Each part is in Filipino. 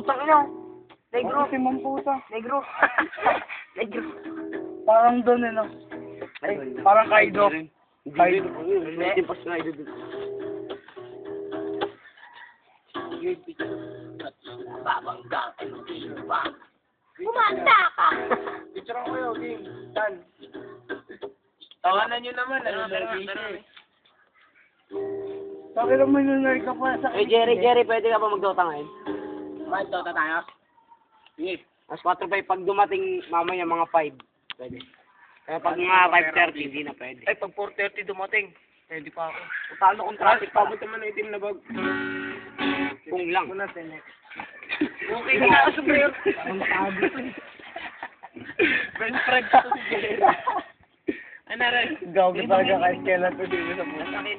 Putang ina. Negro. Si Mamputa. Negro. Negro. Parang doon eh, no? Parang Kaido. Kaido. Hindi pa siya Kaido. Babangga kayo, ba? Kumanda ka! Picture ko kayo, King. Dan. Tawanan nyo naman, ano na Bakit naman yung nerd ka pa sa... Jerry, pwede ka ba mag-Dota ngayon? Kahit Dota tayo? Sige. Mas 4 pa pag dumating mamaya mga 5. Pwede. Kaya pag mga 5:30, hindi na pwede. Ay, pag 4:30 dumating, pwede pa ako. Talo kung traffic pa. Pabot naman na itim na bag. Kung lang. Okay ka na, super. Ang sabi. Friend ko to si Jerry. Ano rin? Gago talaga kahit kailan to dito sa buhay.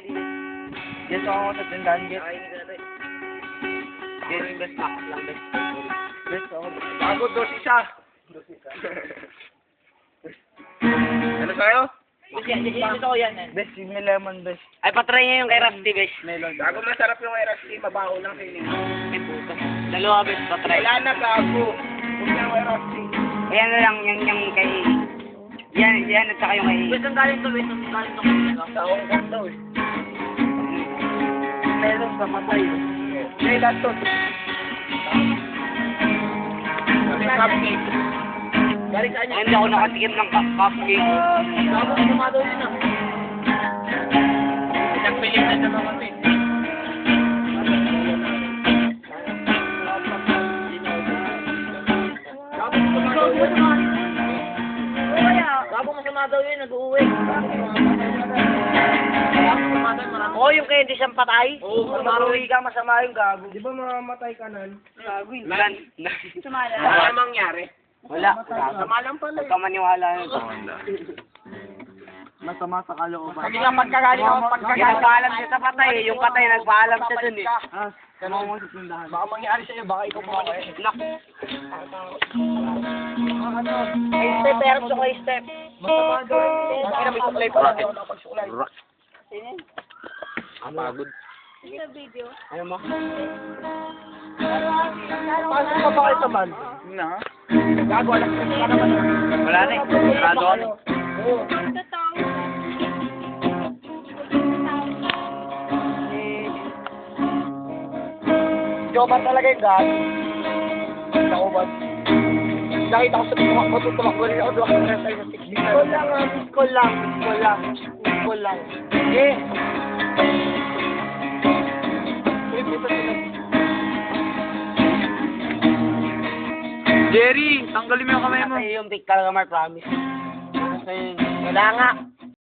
Yes, ako sa tindahan, get. Yes, best max lang, best. Yes, ako. Bago, dosi siya. Ano sa'yo? Gusto ko yan. Best, give me lemon, best. Ay, patry niya yung kay Rusty, best. Melon. Gago masarap yung Erasti, mabaho lang sa inyo. Ay, puto. Dalawa, best, patry. Wala na, gago. Huwag na yung Erasti. Ayan na lang, yung kay... Yan, at saka yung kay... Best ang galing to, best ang galing to. Sa Hong Kong daw eh. Melon sa matay. May lahat to. Cupcake. Galing saan Ay, hindi ako nakatikim ng cupcake. Gago, kumado din ah. Nagpilit na naman kami. Gago masama daw yun, nag-uwi. Oo, yung kay hindi siyang patay. Oo, Maruwi ka, masama yung gago. Di ba mamamatay ka nun? Gago yun. Lan. Wala namang mangyari. Wala. Sama lang pala Huwag ka maniwala na ito. Masama sa kalooban. Kasi nga pagkagaling ako, nagpaalam siya sa patay. Yung patay, nagpaalam siya dun eh. Ah, sama mo sa tindahan. Baka mangyari sa'yo, baka ikaw pa eh. Nak. Ay, step, pero gusto ko step. Masama daw. Bakit na may suklay pa natin? Pagod. Ano mo? Paano ka ba kayo naman? Na? Gago, alam ko ka naman. Wala na eh. Sarado ka na. Joba talaga yung gago. Ako ba? Nakita ko sa tumakbo, tumakbo rin ako, tumakbo rin tayo sa 6 Call lang, call lang, call lang, call lang. Eh! Jerry, tanggalin mo yung kamay mo. Kasi yung pick talaga, Mark, promise. Kasi, Wala nga.